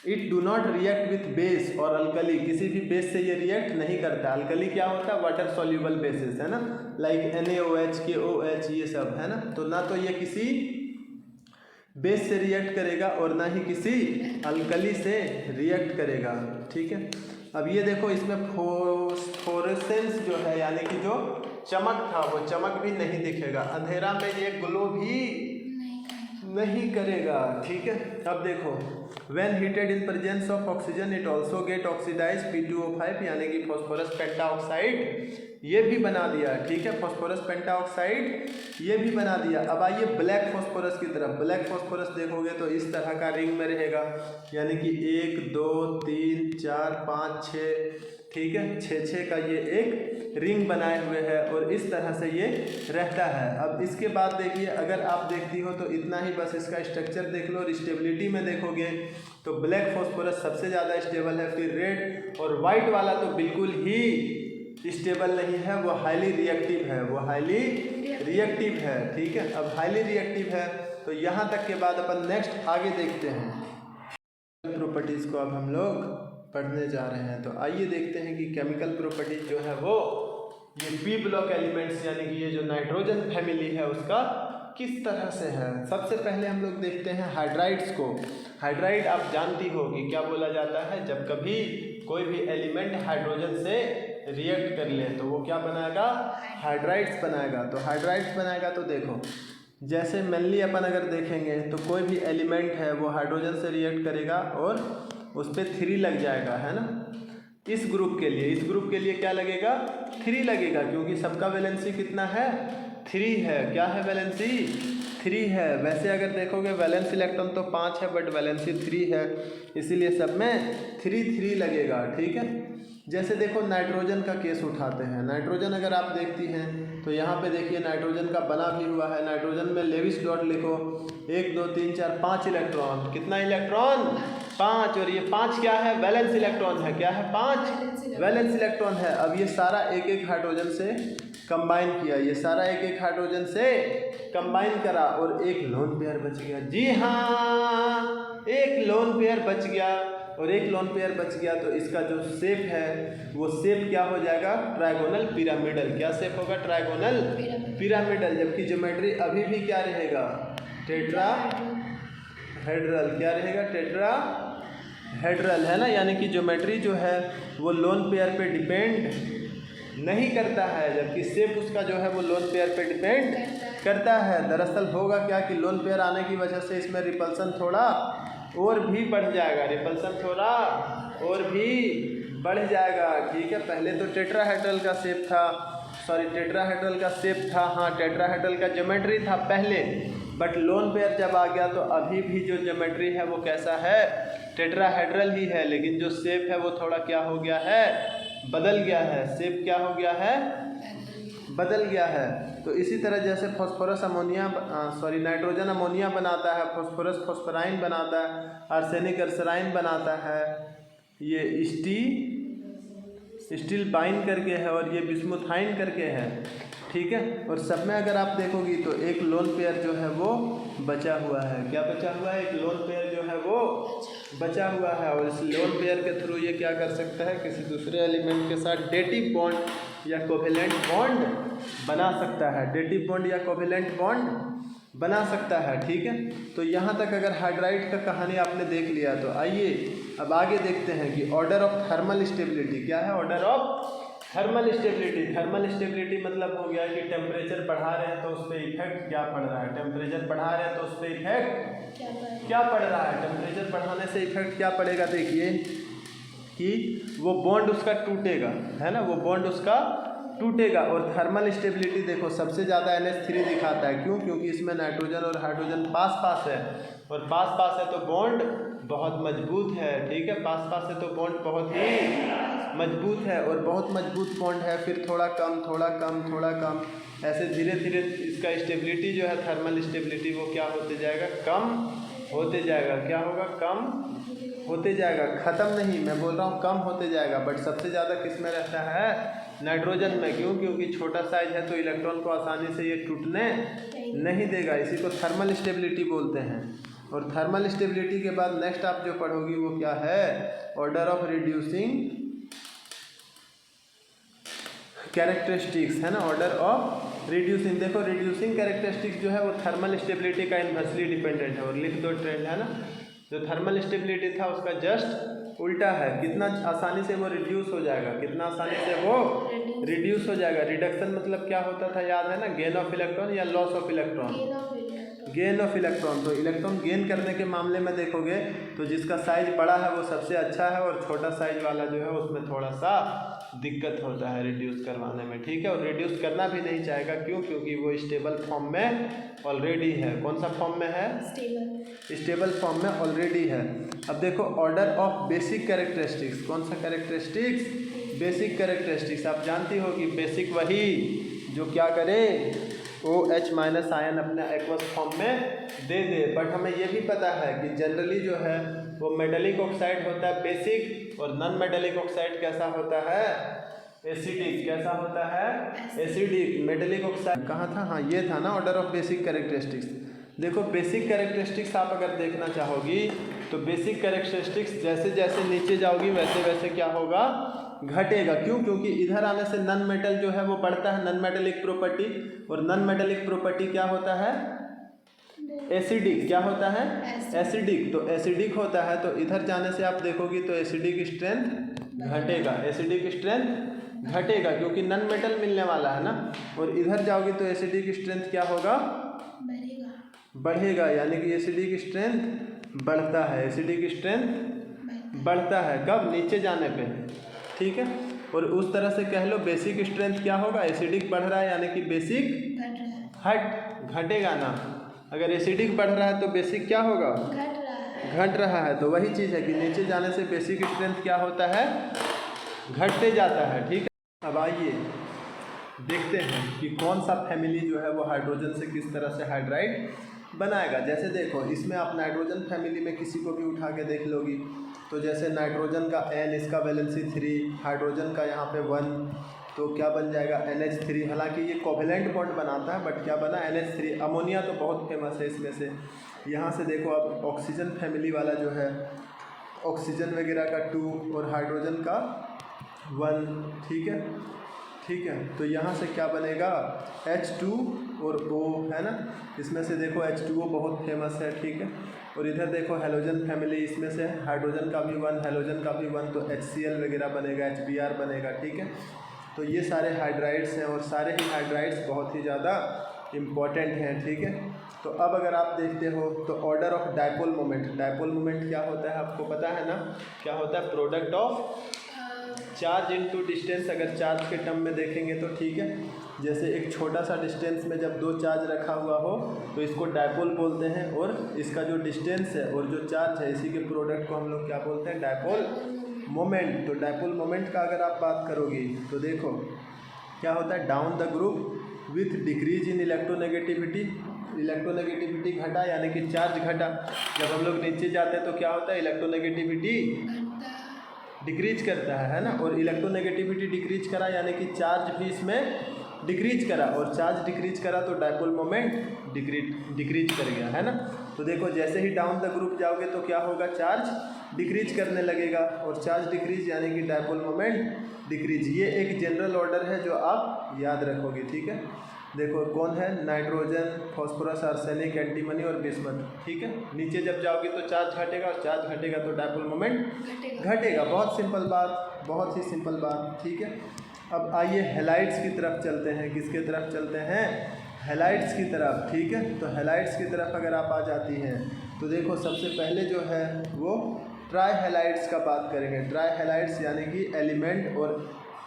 It do not react with base और अल्कली, किसी भी बेस से ये रिएक्ट नहीं करता। अल्कली क्या होता है? वाटर सॉल्यूबल बेसिस, है ना, लाइक NaOH, KOH, ये सब, है ना। तो ना तो ये किसी बेस से रिएक्ट करेगा और ना ही किसी अल्कली से रिएक्ट करेगा, ठीक है। अब ये देखो, इसमें फ्लोरेसेंस जो है यानी कि जो चमक था वो चमक भी नहीं दिखेगा, अंधेरा में ये ग्लो भी नहीं करेगा, ठीक है। अब देखो, when heated in presence of oxygen it also get oxidized P2O5 यानी कि फॉस्फोरस पेंटाऑक्साइड, ये भी बना दिया, ठीक है। फॉस्फोरस पेंटाऑक्साइड ये भी बना दिया। अब आइए ब्लैक फॉस्फोरस की तरफ। ब्लैक फॉस्फोरस देखोगे तो इस तरह का रिंग में रहेगा, यानी कि 1 2 3 4 5 6, ठीक है, 6 का ये एक रिंग बनाए हुए है और इस तरह से ये रहता है। अब इसके बाद देखिए, अगर आप देखती हो तो इतना ही बस इसका स्ट्रक्चर देख लो। और स्टेबिलिटी में देखोगे तो ब्लैक फॉस्फोरस सबसे ज़्यादा स्टेबल है, फिर रेड, और वाइट वाला तो बिल्कुल ही स्टेबल नहीं है, वो हाईली रिएक्टिव है, वो हाईली रिएक्टिव है, ठीक है। अब हाईली रिएक्टिव है तो यहाँ तक के बाद अपन नेक्स्ट आगे देखते हैं प्रॉपर्टीज़ को। अब हम लोग पढ़ने जा रहे हैं, तो आइए देखते हैं कि केमिकल प्रॉपर्टीज जो है वो ये पी ब्लॉक एलिमेंट्स यानी कि ये जो नाइट्रोजन फैमिली है उसका किस तरह से है। सबसे पहले हम लोग देखते हैं हाइड्राइड्स को। हाइड्राइड आप जानती हो कि क्या बोला जाता है, जब कभी कोई भी एलिमेंट हाइड्रोजन से रिएक्ट कर ले तो वो क्या बनाएगा? हाइड्राइड्स बनाएगा। तो हाइड्राइड्स बनाएगा तो देखो, जैसे मेनली अपन अगर देखेंगे तो कोई भी एलिमेंट है वो हाइड्रोजन से रिएक्ट करेगा और उस पर 3 लग जाएगा, है ना। इस ग्रुप के लिए क्या लगेगा? 3 लगेगा, क्योंकि सबका वैलेंसी कितना है? 3 है। क्या है वैलेंसी? 3 है। वैसे अगर देखोगे वैलेंस इलेक्ट्रॉन तो 5 है बट वैलेंसी 3 है, इसीलिए सब में 3 लगेगा, ठीक है। जैसे देखो नाइट्रोजन का केस उठाते हैं। नाइट्रोजन अगर आप देखती हैं तो यहाँ पे देखिए नाइट्रोजन का बना भी हुआ है। नाइट्रोजन में लेविस डॉट लिखो, 1 2 3 4 5 इलेक्ट्रॉन। कितना इलेक्ट्रॉन? 5। और ये 5 क्या है? वैलेंस इलेक्ट्रॉन है। क्या है? 5 वैलेंस इलेक्ट्रॉन है। अब ये सारा एक एक हाइड्रोजन से कंबाइन किया, ये सारा एक एक हाइड्रोजन से कंबाइन करा और एक लोन पेयर बच गया। जी हाँ, एक लोन पेयर बच गया। और एक लोन पेयर बच गया तो इसका जो शेप है वो शेप क्या हो जाएगा? Trigonal pyramidal. क्या शेप होगा? Trigonal pyramidal. जबकि ज्योमेट्री अभी भी क्या रहेगा? टेट्राहेड्रल। क्या रहेगा? टेट्राहेड्रल, है ना। यानी कि ज्योमेट्री जो है वो लोन पेयर पे डिपेंड नहीं करता है, जबकि शेप उसका जो है वो लोन पेयर पे डिपेंड करता है। दरअसल होगा क्या कि लोन पेयर आने की वजह से इसमें रिपल्सन थोड़ा और भी बढ़ जाएगा, रिपल्सन थोड़ा और भी बढ़ जाएगा, ठीक है। पहले तो टेट्राहेड्रल का शेप था, टेट्राहेड्रल का शेप था, हाँ टेट्राहेड्रल का ज्योमेट्री था पहले, बट लोन पेयर जब आ गया तो अभी भी जो ज्योमेट्री है वो कैसा है, टेट्राहेड्रल ही है, लेकिन जो शेप है वो थोड़ा क्या हो गया है, बदल गया है। शेप क्या हो गया है, बदल गया है। तो इसी तरह जैसे फॉस्फोरस अमोनिया नाइट्रोजन अमोनिया बनाता है, फॉस्फोरस फॉस्फोराइन बनाता है, आर्सेनिक अर्सराइन बनाता है, ये स्टील बाइन करके है और ये बिस्मुथाइन करके है, ठीक है। और सब में अगर आप देखोगी तो एक लोन पेयर जो है वो बचा हुआ है। क्या बचा हुआ है, एक लोन पेयर जो है वो बचा हुआ है, और इस लोन पेयर के थ्रू ये क्या कर सकता है, किसी दूसरे एलिमेंट के साथ डेटिव बॉन्ड या कोवेलेंट बॉन्ड बना सकता है, डेटिव बॉन्ड या कोवेलेंट बॉन्ड बना सकता है, ठीक है। तो यहाँ तक अगर हाइड्राइड का कहानी आपने देख लिया, तो आइए अब आगे देखते हैं कि ऑर्डर ऑफ थर्मल स्टेबिलिटी क्या है। Order of thermal stability, thermal stability मतलब हो गया कि टेम्परेचर बढ़ा रहे हैं तो उस पर इफेक्ट क्या पड़ रहा है, टेम्परेचर बढ़ा रहे हैं तो उस पर इफेक्ट क्या पड़ रहा है। टेम्परेचर बढ़ाने से इफेक्ट क्या पड़ेगा, देखिए कि वो बॉन्ड उसका टूटेगा, है ना, वो बॉन्ड उसका टूटेगा। और थर्मल स्टेबिलिटी देखो सबसे ज़्यादा NH3 दिखाता है, क्यों, क्योंकि इसमें नाइट्रोजन और हाइड्रोजन पास पास है, और पास पास है तो बॉन्ड बहुत मजबूत है, ठीक है, पास पास है तो बॉन्ड बहुत ही मजबूत है, और बहुत मजबूत बॉन्ड है, फिर थोड़ा कम थोड़ा कम थोड़ा कम, ऐसे धीरे धीरे इसका स्टेबिलिटी जो है, थर्मल स्टेबिलिटी वो क्या होते जाएगा, कम होते जाएगा। क्या होगा, कम होते जाएगा, ख़त्म नहीं, मैं बोल रहा हूँ कम होते जाएगा। बट सबसे ज़्यादा किस में रहता है, नाइट्रोजन में, क्यों, क्योंकि छोटा साइज है तो इलेक्ट्रॉन को आसानी से ये टूटने नहीं देगा, इसी को थर्मल स्टेबिलिटी बोलते हैं। और थर्मल स्टेबिलिटी के बाद नेक्स्ट आप जो पढ़ोगी वो क्या है, ऑर्डर ऑफ रिड्यूसिंग कैरेक्टरिस्टिक्स, है ना, ऑर्डर ऑफ रिड्यूसिंग। देखो रिड्यूसिंग कैरेक्टरिस्टिक्स जो है वो थर्मल स्टेबिलिटी का इन्वर्सली डिपेंडेंट है, और लिख दो ट्रेंड, है ना, जो थर्मल स्टेबिलिटी था उसका जस्ट उल्टा है, कितना आसानी से वो रिड्यूस हो जाएगा, कितना आसानी से वो रिड्यूस हो जाएगा। रिडक्शन मतलब क्या होता था, याद है ना, गेन ऑफ इलेक्ट्रॉन या loss of electron, gain of electron. तो इलेक्ट्रॉन गेन करने के मामले में देखोगे तो जिसका साइज बड़ा है वो सबसे अच्छा है, और छोटा साइज वाला जो है उसमें थोड़ा सा दिक्कत होता है रिड्यूस करवाने में, ठीक है। और रिड्यूस करना भी नहीं चाहेगा, क्यों, क्योंकि वो स्टेबल फॉर्म में ऑलरेडी है। कौन सा फॉर्म में है, स्टेबल फॉर्म में ऑलरेडी है। अब देखो ऑर्डर ऑफ बेसिक कैरेक्टरिस्टिक्स, कौन सा कैरेक्टरिस्टिक्स, बेसिक कैरेक्टरिस्टिक्स। आप जानती हो कि बेसिक वही जो क्या करे, OH- आयन अपने एक्वस फॉर्म में दे दे। बट हमें ये भी पता है कि जनरली जो है वो मेटेलिक ऑक्साइड होता है बेसिक, और नॉन मेटेलिक ऑक्साइड कैसा होता है, एसिडिक। कैसा होता है, एसिडिक। मेटेलिक ऑक्साइड कहाँ था, हाँ ये था ना, ऑर्डर ऑफ बेसिक कैरेक्टरिस्टिक्स। देखो बेसिक कैरेक्टरिस्टिक्स आप अगर देखना चाहोगी तो बेसिक कैरेक्टरिस्टिक्स जैसे जैसे नीचे जाओगी वैसे वैसे क्या होगा, घटेगा। क्यों, क्योंकि इधर आने से नॉन मेटल जो है वो बढ़ता है, नॉन मेटेलिक प्रॉपर्टी, और नॉन मेटेलिक प्रॉपर्टी क्या होता है, एसिडिक। क्या होता है, एसिडिक। तो एसिडिक होता है तो इधर जाने से आप देखोगी तो एसिडिक स्ट्रेंथ घटेगा, एसिडिक स्ट्रेंथ घटेगा, क्योंकि नॉन मेटल मिलने वाला है ना। और इधर जाओगी तो एसिडिक स्ट्रेंथ क्या होगा, बढ़ेगा, यानी कि एसिडिक स्ट्रेंथ बढ़ता है, एसिडिक स्ट्रेंथ बढ़ता है कब, नीचे जाने पे, ठीक है। और उस तरह से कह लो बेसिक स्ट्रेंथ क्या होगा, एसिडिक बढ़ रहा है यानी कि बेसिक घटेगा ना। अगर एसिडिक बढ़ रहा है तो बेसिक क्या होगा, घट रहा है। तो वही चीज़ है कि नीचे जाने से बेसिक स्ट्रेंथ क्या होता है, घटते जाता है, ठीक है। अब आइए देखते हैं कि कौन सा फैमिली जो है वो हाइड्रोजन से किस तरह से हाइड्राइड बनाएगा। जैसे देखो इसमें आप नाइट्रोजन फैमिली में किसी को भी उठा के देख लोगी तो जैसे नाइट्रोजन का N, इसका वैलेंसी 3, हाइड्रोजन का यहाँ पे 1, तो क्या बन जाएगा NH3। हालांकि ये कोवेलेंट बॉन्ड बनाता है बट क्या बना NH3। अमोनिया तो बहुत फेमस है इसमें से। यहाँ से देखो अब ऑक्सीजन फैमिली वाला जो है ऑक्सीजन वगैरह का 2 और हाइड्रोजन का 1, ठीक है, ठीक है। तो यहाँ से क्या बनेगा H2 और O, है ना। इसमें से देखो H2O बहुत फेमस है, ठीक है। और इधर देखो हेलोजन फैमिली, इसमें से हाइड्रोजन का भी 1, हेलोजन का भी 1, तो HCl वगैरह बनेगा, HBr बनेगा, ठीक है। तो ये सारे हाइड्राइड्स हैं और सारे ही हाइड्राइड्स बहुत ही ज़्यादा इम्पॉर्टेंट हैं, ठीक है। तो अब अगर आप देखते हो तो ऑर्डर ऑफ डायपोल मोमेंट क्या होता है आपको पता है ना, क्या होता है, product of charge into distance. अगर चार्ज के टर्म में देखेंगे तो ठीक है, जैसे एक छोटा सा डिस्टेंस में जब दो चार्ज रखा हुआ हो तो इसको डायपोल बोलते हैं, और इसका जो डिस्टेंस है और जो चार्ज है इसी के प्रोडक्ट को हम लोग क्या बोलते हैं, डायपोल मोमेंट। तो डायपोल मोमेंट का अगर आप बात करोगी तो देखो क्या होता है, down the group with decrease in electronegativity घटा, यानी कि चार्ज घटा। जब हम लोग नीचे जाते हैं तो क्या होता है, इलेक्ट्रोनेगेटिविटी डिक्रीज करता है ना, और इलेक्ट्रोनेगेटिविटी डिक्रीज करा यानी कि चार्ज भी इसमें डिक्रीज करा, और चार्ज डिक्रीज करा तो डायपोल मोमेंट डिक्रीज कर गया है ना। तो देखो जैसे ही डाउन द ग्रुप जाओगे तो क्या होगा, चार्ज डिक्रीज करने लगेगा, और चार्ज डिक्रीज यानी कि डायपोल मोमेंट डिक्रीज। ये एक जनरल ऑर्डर है जो आप याद रखोगे, ठीक है। देखो कौन है, नाइट्रोजन, फास्फोरस, आर्सेनिक, एंटीमनी और बिस्मथ, ठीक है। नीचे जब जाओगे तो चार्ज घटेगा, और चार्ज घटेगा तो डायपोल मोमेंट घटेगा। बहुत सिंपल बात, बहुत ही सिंपल बात, ठीक है। अब आइए हैलाइड्स की तरफ चलते हैं। किसके तरफ चलते हैं, हैलाइड्स की तरफ, ठीक है। तो हैलाइड्स की तरफ अगर आप आ जाती हैं तो देखो सबसे पहले जो है वो ट्राई हैलाइड्स का बात करेंगे। ट्राई हैलाइड्स यानी कि एलिमेंट और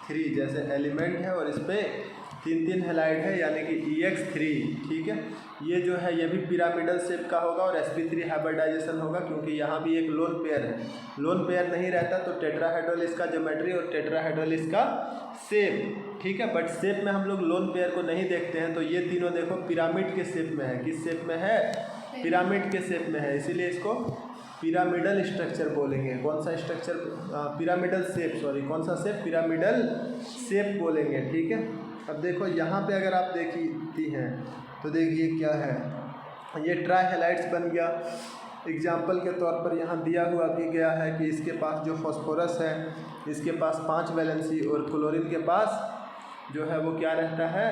3, जैसे एलिमेंट है और इस पर 3 हैलाइड है यानी कि EX3, ठीक है। ये जो है ये भी पिरामिडल शेप का होगा और sp3 हाइब्रिडाइजेशन होगा, क्योंकि यहाँ भी एक लोन पेयर है। लोन पेयर नहीं रहता तो टेट्राहेड्रल इसका ज्योमेट्री और टेट्राहेड्रल इसका शेप, ठीक है। बट शेप में हम लोग लोन पेयर को नहीं देखते हैं, तो ये तीनों देखो पिरामिड के शेप में है। किस शेप में है, पिरामिड के शेप में है, इसीलिए इसको पिरामिडल स्ट्रक्चर बोलेंगे। कौन सा स्ट्रक्चर, पिरामिडल शेप, सॉरी कौन सा शेप, पिरामिडल शेप बोलेंगे, ठीक है। अब देखो यहाँ पे अगर आप देखती हैं तो देखिए क्या है, ये ट्राई हैलाइड्स बन गया। एग्जाम्पल के तौर पर यहाँ दिया हुआ भी गया है कि इसके पास जो फास्फोरस है इसके पास 5 वैलेंसी, और क्लोरीन के पास जो है वो क्या रहता है,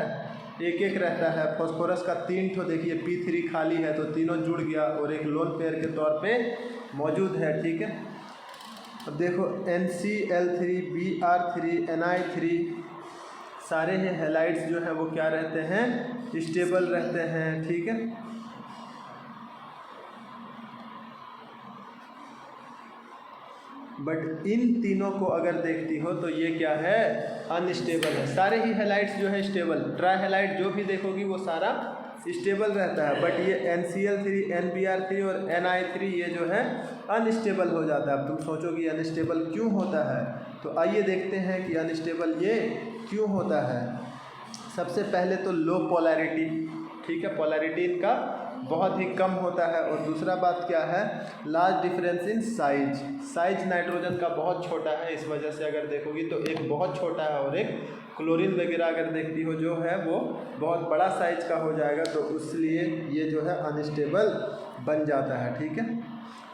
1 रहता है। फास्फोरस का 3 ठो देखिए P3 खाली है, तो तीनों जुड़ गया और एक लोन पेयर के तौर पे मौजूद है, ठीक है। अब देखो NCl3, Br3, Ni3, सारे ही हैलाइड्स जो है वो क्या रहते हैं, स्टेबल रहते हैं, ठीक है। बट इन तीनों को अगर देखती हो तो ये क्या है, अनस्टेबल है। सारे ही हैलाइड्स जो है स्टेबल, ट्राई हैलाइड जो भी देखोगी वो सारा स्टेबल रहता है, बट ये NCl3, NBr3 और Ni3 ये जो है अनस्टेबल हो जाता है। अब तुम सोचोगी अनस्टेबल क्यों होता है, तो आइए देखते हैं कि अनस्टेबल ये क्यों होता है। सबसे पहले तो लो पोलैरिटी, ठीक है, पोलैरिटी इनका बहुत ही कम होता है। और दूसरा बात क्या है, large difference in size nitrogen का बहुत छोटा है, इस वजह से अगर देखोगी तो एक बहुत छोटा है और एक क्लोरीन वगैरह अगर देखती हो जो है वो बहुत बड़ा साइज का हो जाएगा, तो इसलिए ये जो है अनस्टेबल बन जाता है, ठीक है।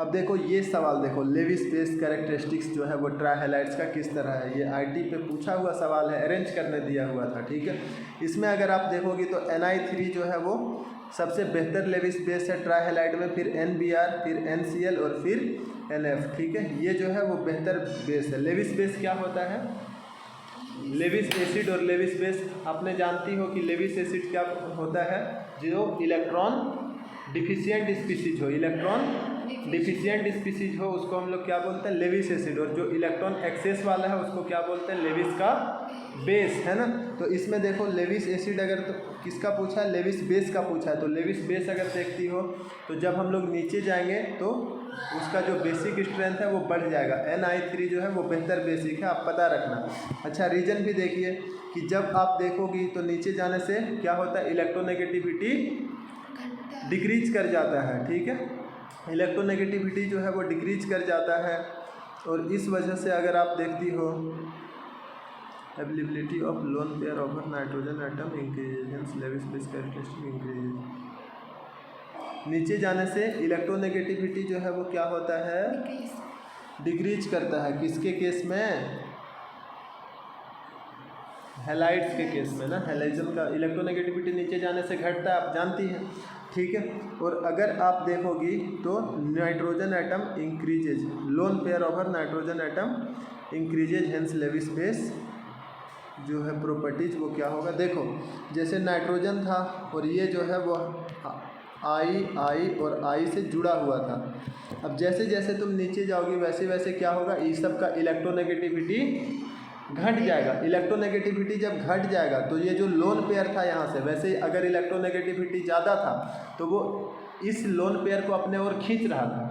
अब देखो ये सवाल देखो, लेविस बेस कैरेक्टरिस्टिक्स जो है वो ट्राई हैलाइड्स का किस तरह है, ये IT पे पूछा हुआ सवाल है, अरेंज करने दिया हुआ था, ठीक है। इसमें अगर आप देखोगी तो Ni3 जो है वो सबसे बेहतर लेविस बेस है ट्राई हैलाइड में, फिर NBr, फिर NCl और फिर NF, ठीक है। ये जो है वो बेहतर बेस है। लेविस बेस क्या होता है, लेविस एसिड और लेविस बेस आपने जानती हो कि लेविस एसिड क्या होता है, जो इलेक्ट्रॉन डिफिशिएंट स्पीसीज हो, इलेक्ट्रॉन डिफिशिएंट स्पीसीज हो उसको हम लोग क्या बोलते हैं, लेविस एसिड। और जो इलेक्ट्रॉन एक्सेस वाला है उसको क्या बोलते हैं, लेविस का बेस, है ना। तो इसमें देखो लेविस एसिड अगर तो किसका पूछा है, लेविस बेस का पूछा है। तो लेविस बेस अगर देखती हो तो जब हम लोग नीचे जाएंगे तो उसका जो बेसिक स्ट्रेंथ है वो बढ़ जाएगा। Ni3 जो है वो बेहतर बेसिक है, आप पता रखना। अच्छा रीजन भी देखिए कि जब आप देखोगी तो नीचे जाने से क्या होता है, इलेक्ट्रोनेगेटिविटी डिक्रीज कर जाता है, ठीक है। इलेक्ट्रोनेगेटिविटी जो है वो डिक्रीज कर जाता है, और इस वजह से अगर आप देखती हो availability of lone pair over nitrogen atom increases, Lewis base characteristic increases. नीचे जाने से इलेक्ट्रोनेगेटिविटी जो है वो क्या होता है, डिक्रीज करता है। किसके केस में, हैलाइड्स के केस में ना, हैलाइजन का इलेक्ट्रोनेगेटिविटी नीचे जाने से घटता है, आप जानती हैं, ठीक है। और अगर आप देखोगी तो nitrogen atom increases, lone pair over nitrogen atom increases, hence Lewis base जो है प्रॉपर्टीज वो क्या होगा। देखो जैसे नाइट्रोजन था और ये जो है वो आई और आई से जुड़ा हुआ था। अब जैसे जैसे तुम नीचे जाओगे वैसे वैसे क्या होगा, इस सब का इलेक्ट्रोनेगेटिविटी घट जाएगा। इलेक्ट्रोनेगेटिविटी जब घट जाएगा तो ये जो लोन पेयर था यहाँ से, वैसे अगर इलेक्ट्रोनेगेटिविटी ज़्यादा था तो वो इस लोन पेयर को अपने ओर खींच रहा था।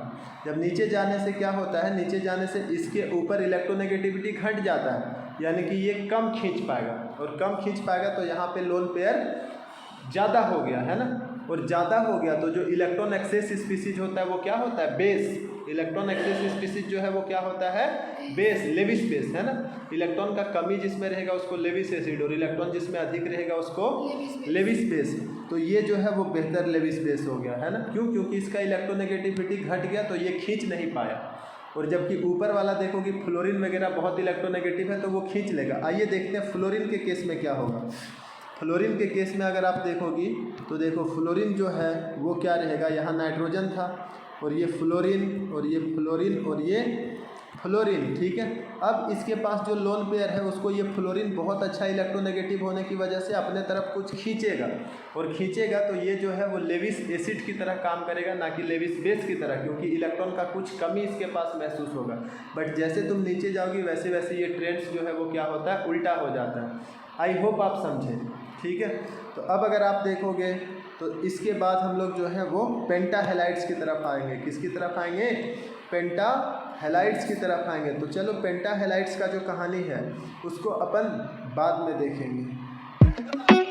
जब नीचे जाने से क्या होता है, नीचे जाने से इसके ऊपर इलेक्ट्रोनेगेटिविटी घट जाता है, यानी कि ये कम खींच पाएगा, और कम खींच पाएगा तो यहाँ पे लोन पेयर ज़्यादा हो गया है ना, और ज़्यादा हो गया तो जो इलेक्ट्रॉन एक्सेस स्पीसीज होता है वो क्या होता है, बेस। इलेक्ट्रॉन एक्सेस स्पीसीज जो है वो क्या होता है, बेस, लेविस बेस है ना। इलेक्ट्रॉन का कमी जिसमें रहेगा उसको लेविस एसिड, और इलेक्ट्रॉन जिसमें अधिक रहेगा उसको लेविस बेस। तो ये जो है वो बेहतर लेविस बेस हो गया है ना। क्यों? क्योंकि इसका इलेक्ट्रोनेगेटिविटी घट गया तो ये खींच नहीं पाया। और जबकि ऊपर वाला देखो कि फ्लोरीन वगैरह बहुत इलेक्ट्रोनेगेटिव है तो वो खींच लेगा। आइए देखते हैं फ्लोरीन के केस में क्या होगा। फ्लोरीन के केस में अगर आप देखोगी तो देखो फ्लोरीन जो है वो क्या रहेगा, यहाँ नाइट्रोजन था और ये फ्लोरीन और ये फ्लोरीन और ये फ्लोरीन, ठीक है। अब इसके पास जो लोन पेयर है उसको ये फ्लोरीन बहुत अच्छा इलेक्ट्रोनेगेटिव होने की वजह से अपने तरफ कुछ खींचेगा, और खींचेगा तो ये जो है वो लेविस एसिड की तरह काम करेगा, ना कि लेविस बेस की तरह, क्योंकि इलेक्ट्रॉन का कुछ कमी इसके पास महसूस होगा। बट जैसे तुम नीचे जाओगी वैसे वैसे ये ट्रेंड्स जो है वो क्या होता है, उल्टा हो जाता है। आई होप आप समझें, ठीक है। तो अब अगर आप देखोगे तो इसके बाद हम लोग जो है वो पेंटाहेलाइड्स की तरफ आएंगे। किसकी तरफ आएंगे? पेंटाहेलाइड्स की तरफ आएंगे। तो चलो पेंटाहेलाइड्स का जो कहानी है उसको अपन बाद में देखेंगे।